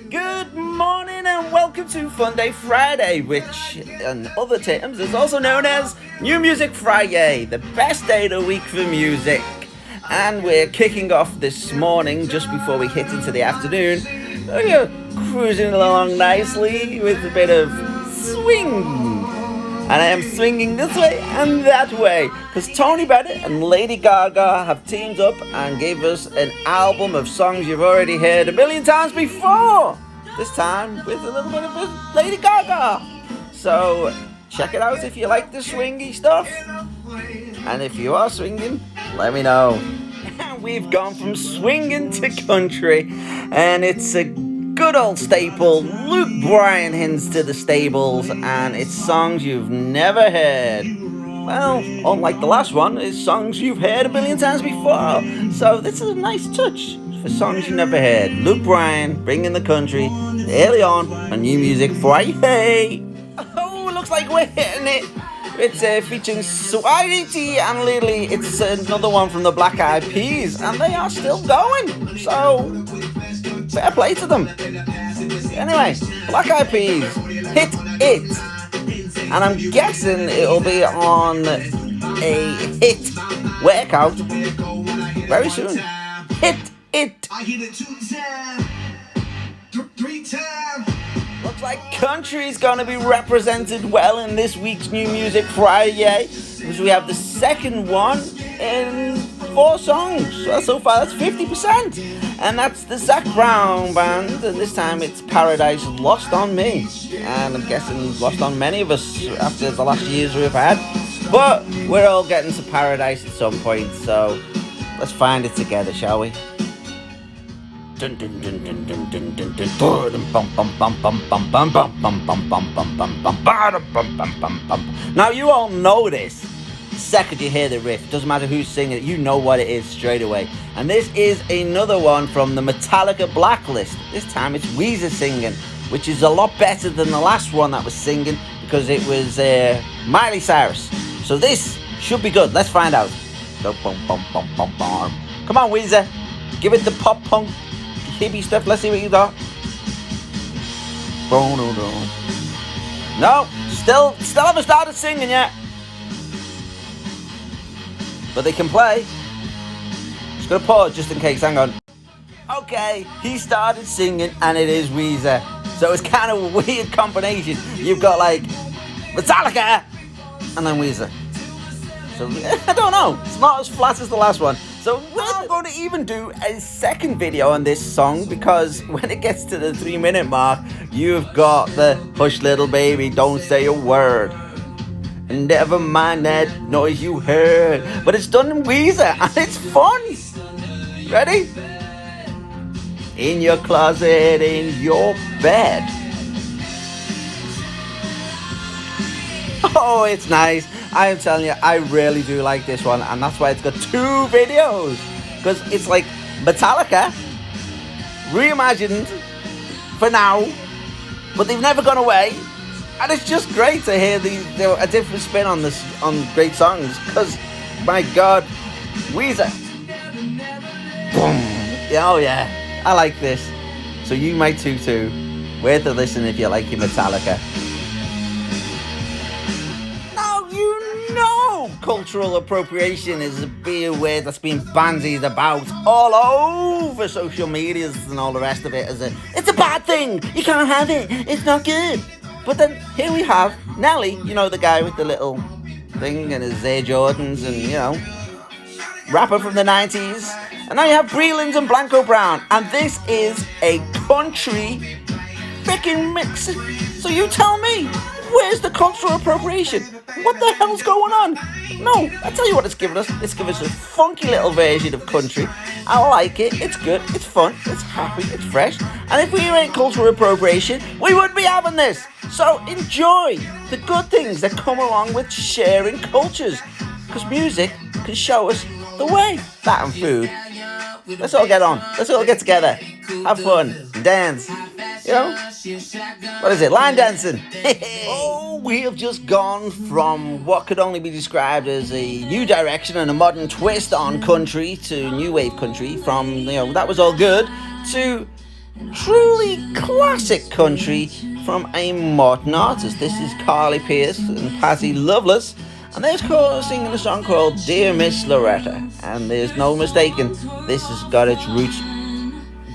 Good morning and welcome to Fun Day Friday, which in other terms is also known as New Music FriYaY, the best day of the week for music. And we're kicking off this morning just before we hit into the afternoon. We're cruising along nicely with a bit of swing. And I am swinging this way and that way because Tony Bennett and Lady Gaga have teamed up and gave us an album of songs you've already heard a million times before. This time with a little bit of Lady Gaga. So check it out if you like the swingy stuff. And if you are swinging, let me know. We've gone from swinging to country, and it's a good old staple. Luke Bryan hints to the stables, and it's songs you've never heard. Well, unlike the last one, it's songs you've heard a million times before. So this is a nice touch for songs you never heard. Luke Bryan bringing the country early on New Music FriYaY. Oh, looks like we're hitting it. It's featuring Sweetie and Lily. It's another one from the Black Eyed Peas, and they are still going. So fair play to them. Anyway, Black Eyed Peas, Hit It. And I'm guessing it'll be on a hit workout very soon. Hit It. I hit it 2 times, 3 times. Looks like country's gonna be represented well in this week's New Music FriYaY, because we have the second one in 4 songs. So far that's 50%. And that's the Zac Brown Band, and this time it's Paradise Lost on Me. And I'm guessing lost on many of us after the last years we've had. But we're all getting to paradise at some point, so let's find it together, shall we? Now you all know this. The second you hear the riff, doesn't matter who's singing it, you know what it is straight away. And this is another one from the Metallica Blacklist. This time it's Weezer singing, which is a lot better than the last one that was singing because it was Miley Cyrus. So this should be good. Let's find out. Come on, Weezer, give it the pop punk hippie stuff. Let's see what you got. No, still haven't started singing yet. But they can play. Just gonna pause just in case. Hang on. Okay, he started singing and it is Weezer. So it's kind of a weird combination. You've got like Metallica and then Weezer. So I don't know. It's not as flat as the last one. So we're going to even do a second video on this song, because when it gets to the 3-minute mark, you've got the hush little baby, don't say a word. And never mind that noise you heard. But it's done in Weezer and it's fun. Ready? In your closet, in your bed. Oh, it's nice. I am telling you, I really do like this one, and that's why it's got 2 videos. Because it's like Metallica reimagined for now, but they've never gone away. And it's just great to hear a different spin on this, on great songs. Because, my God, Weezer. Boom. Yeah, oh yeah, I like this. So you might too. Worth a listen if you like your Metallica. Now you know cultural appropriation is a word that's been bandied about all over social medias and all the rest of it as it's a bad thing. You can't have it. It's not good. But then here we have Nelly, you know, the guy with the little thing and his Air Jordans and, you know, rapper from the 90s. And now you have Breland and Blanco Brown. And this is a country freaking mix. So you tell me, where's the cultural appropriation? What the hell's going on? No, I tell you what it's given us. It's given us a funky little version of country. I like it. It's good. It's fun. It's happy. It's fresh. And if we ain't cultural appropriation, we wouldn't be having this. So enjoy the good things that come along with sharing cultures. Because music can show us the way. That and food. Let's all get on. Let's all get together. Have fun. Dance. You know? What is it? Line dancing. Oh, we have just gone from what could only be described as a new direction and a modern twist on country to new wave country. From, you know, that was all good, to truly classic country from a modern artist. This is Carly Pearce and Patty Loveless, and they're singing a song called Dear Miss Loretta. And there's no mistaking, this has got its roots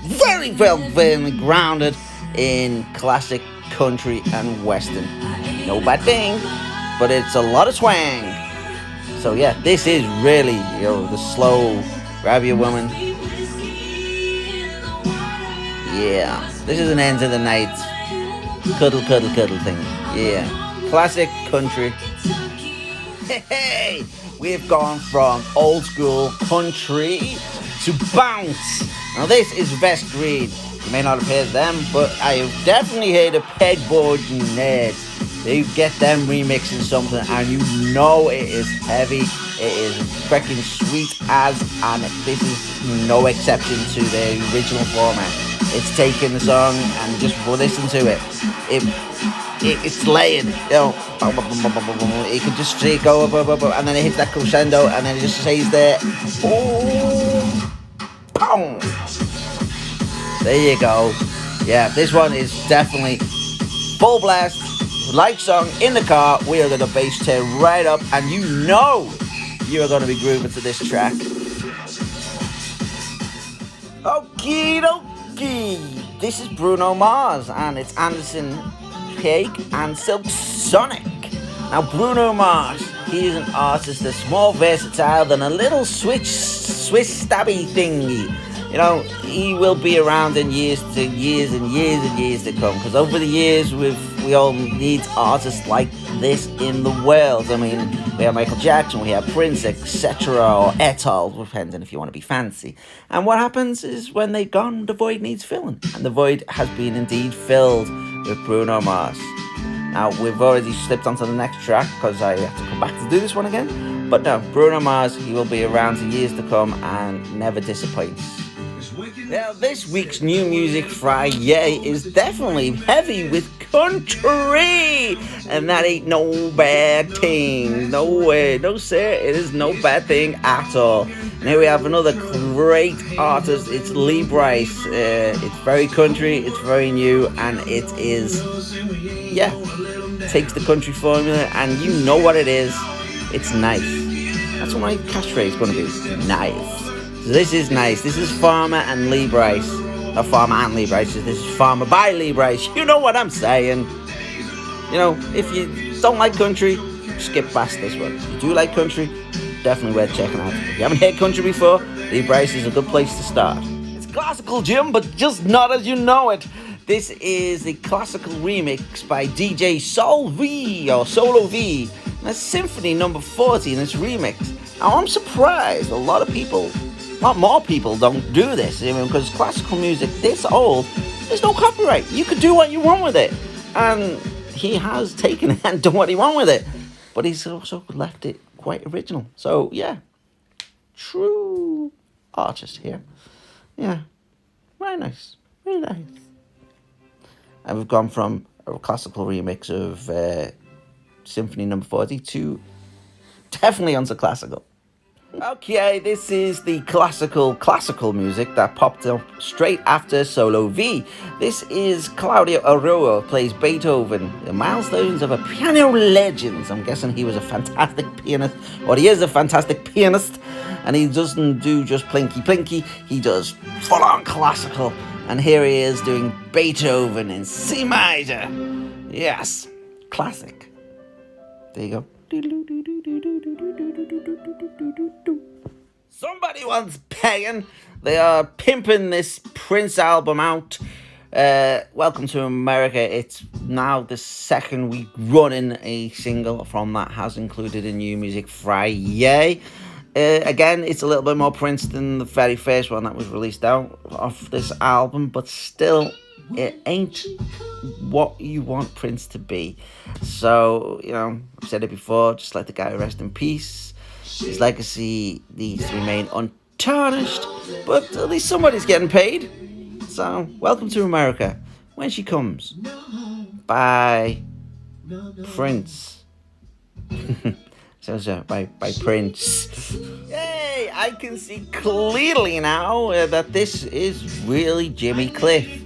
very well firmly grounded in classic country and western. No bad thing, but it's a lot of swang. So yeah, this is really, the slow, grab your woman. Yeah, this is an end of the night cuddle thing. Yeah, classic country. Hey, we've gone from old school country to bounce. Now this is Vest Green. You may not have heard them, but I have definitely heard of Pegboard Nerds. They get them remixing something, and you know it is heavy. It is freaking sweet as, and this is no exception to the original format. It's taking the song and just listen to it. It's layered, It could just go up, and then it hits that crescendo, and then it just stays there. Oh, boom! There you go. Yeah, this one is definitely full blast. Like song in the car. We are going to bass tear right up, and you know you are going to be grooving to this track. Okie dokie. This is Bruno Mars, and it's Anderson .Paak and Silk Sonic. Now Bruno Mars, he is an artist that's more versatile than a little Swiss stabby thingy. He will be around in years and years to come, because over the years we all need artists like this in the world. I mean, we have Michael Jackson, we have Prince, etc., or et al., depending if you want to be fancy. And what happens is when they're gone, the void needs filling, and the void has been indeed filled with Bruno Mars. Now, we've already slipped onto the next track because I have to come back to do this one again. But no, Bruno Mars, he will be around for years to come and never disappoints. Now, this week's new music FriYaY is definitely heavy with country, and that ain't no bad thing. No way, no sir, it is no bad thing at all. And here we have another great artist. It's Lee Bryce. It's very country, it's very new, and it is, takes the country formula, and you know what it is. It's nice. That's what my catchphrase is going to be. Nice. So this is nice. This is Farmer and Lee Bryce. Not Farmer and Lee Bryce. This is Farmer by Lee Bryce. You know what I'm saying. If you don't like country, skip past this one. If you do like country, definitely worth checking out. If you haven't heard country before, Lee Bryce is a good place to start. It's classical, Jim, but just not as you know it. This is a classical remix by DJ Solvi, or Solo V. And that's Symphony number 40 in this remix. Now, I'm surprised a lot more people don't do this, because classical music this old, there's no copyright. You could do what you want with it. And he has taken it and done what he wants with it. But he's also left it quite original. So, yeah, true artist here. Yeah, very nice, very nice. And we've gone from a classical remix of Symphony number 40 to definitely onto classical. Okay, this is the classical music that popped up straight after Solo V. This is Claudio Aroa plays Beethoven, the milestones of a piano legend. I'm guessing he was a fantastic pianist, or he is a fantastic pianist, and he doesn't do just plinky, he does full-on classical. And here he is doing Beethoven in C major. Yes, classic. There you go. Somebody wants paying. They are pimping this Prince album out. Welcome to America. It's now the second week running a single from that has included in new music FriYaY. Again, it's a little bit more Prince than the very first one that was released out of this album, but still, it ain't what you want Prince to be. So, I've said it before, just let the guy rest in peace. His legacy needs to remain untarnished, but at least somebody's getting paid. So, welcome to America. When she comes. By Prince. By Prince. Yay! I can see clearly now that this is really Jimmy Cliff.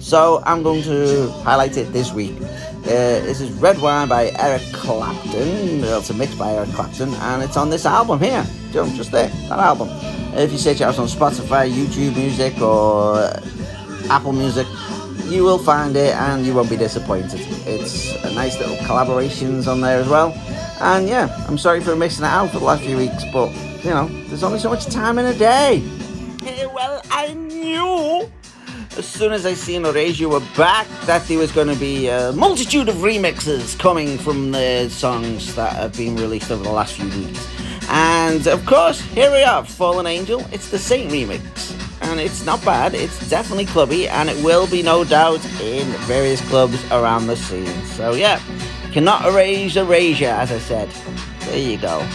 So I'm going to highlight it this week. This is Red Wine by Eric Clapton. It's a mix by Eric Clapton, and it's on this album here. Just there, that album. If you search it out on Spotify, YouTube Music, or Apple Music, you will find it and you won't be disappointed. It's a nice little collaborations on there as well. And yeah, I'm sorry for missing it out for the last few weeks, but you know, there's only so much time in a day. Well, I knew as soon as I seen Erasure were back that there was going to be a multitude of remixes coming from the songs that have been released over the last few weeks. And of course, here we are, Fallen Angel. It's the same remix, and it's not bad. It's definitely clubby, and it will be no doubt in various clubs around the scene. So yeah, cannot erase Erasure, as I said. There you go.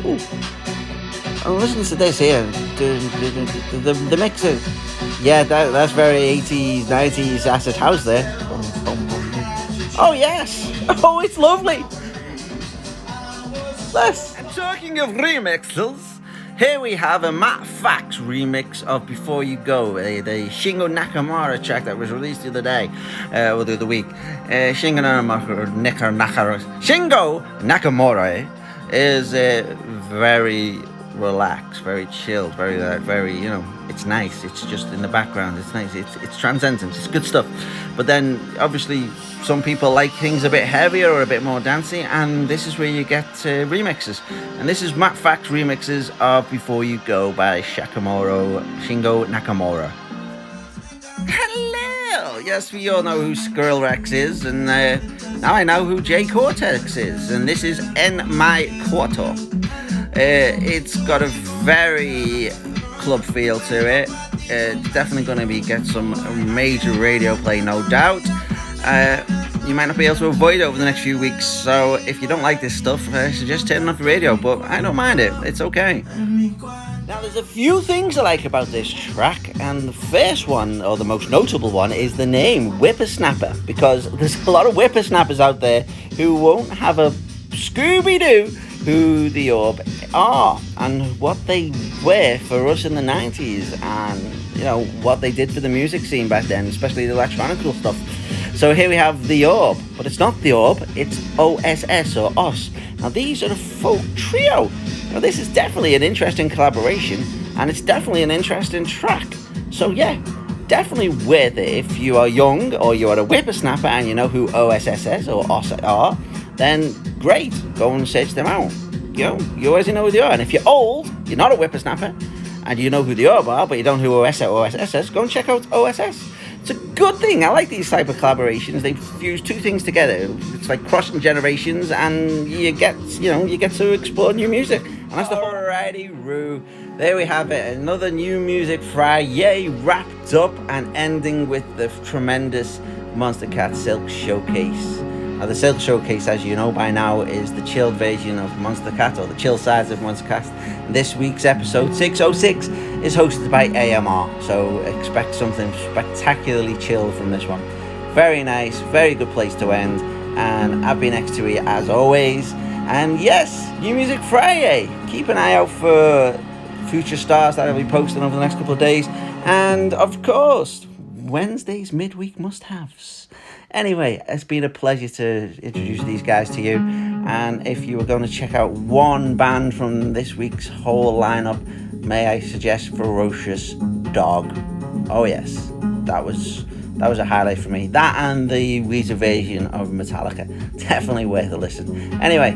Ooh. Oh, listen to this here. The mixer. Yeah, that's very 80s, 90s acid house there. Oh yes. Oh, it's lovely. And talking of remixes, here we have a Matt Fax remix of Before You Go, the Shingo Nakamura track that was released the other day, or the other week. Shingo Nakamura is very relaxed, very chilled, very, you know, it's nice. It's just in the background. It's nice. It's transcendent. It's good stuff. But then, obviously, some people like things a bit heavier or a bit more dancey, and this is where you get remixes. And this is Matt Fax remixes of Before You Go by Shingo Nakamura. Hello! Yes, we all know who Squirrel Rex is, and now I know who Jay Cortex is, and this is En My Quarto. It's got a very club feel to it. It's definitely going to get some major radio play, no doubt. You might not be able to avoid it over the next few weeks, so if you don't like this stuff, I suggest turning off the radio, but I don't mind it. It's okay. Now, there's a few things I like about this track, and the first one, or the most notable one, is the name, Whippersnapper, because there's a lot of whippersnappers out there who won't have a Scooby-Doo who the Orb are and what they were for us in the 90s, and you know what they did for the music scene back then, especially the electronical stuff. So here we have the Orb, but it's not the Orb, it's OSS or OS. Now these are a folk trio. Now this is definitely an interesting collaboration, and it's definitely an interesting track. So yeah, definitely worth it. If you are young or you are a whippersnapper and you know who OSS or OS are, then great, go and search them out. You know, you always know who they are. And if you're old, you're not a whippersnapper, and you know who the Orb are, but you don't know who OS or OSS, go and check out OSS. It's a good thing. I like these type of collaborations. They fuse two things together. It's like crossing generations, and you get to explore new music. And that's the whole variety, Roo. There we have it. Another new music FriYaY wrapped up and ending with the tremendous Monster Cat Silk Showcase. Now, the Silk Showcase, as you know by now, is the chilled version of Monster Cat, or the chill sides of Monster Cat. This week's episode 606 is hosted by AMR, so expect something spectacularly chill from this one. Very nice, very good place to end, and I've been next to you as always. And yes, new music FriYaY. Keep an eye out for future stars that I'll be posting over the next couple of days, and of course, Wednesday's midweek must-haves. Anyway, it's been a pleasure to introduce these guys to you, and if you were going to check out one band from this week's whole lineup, may I suggest Ferocious Dog. Oh yes, that was a highlight for me. That and the Weezer version of Metallica, definitely worth a listen. Anyway,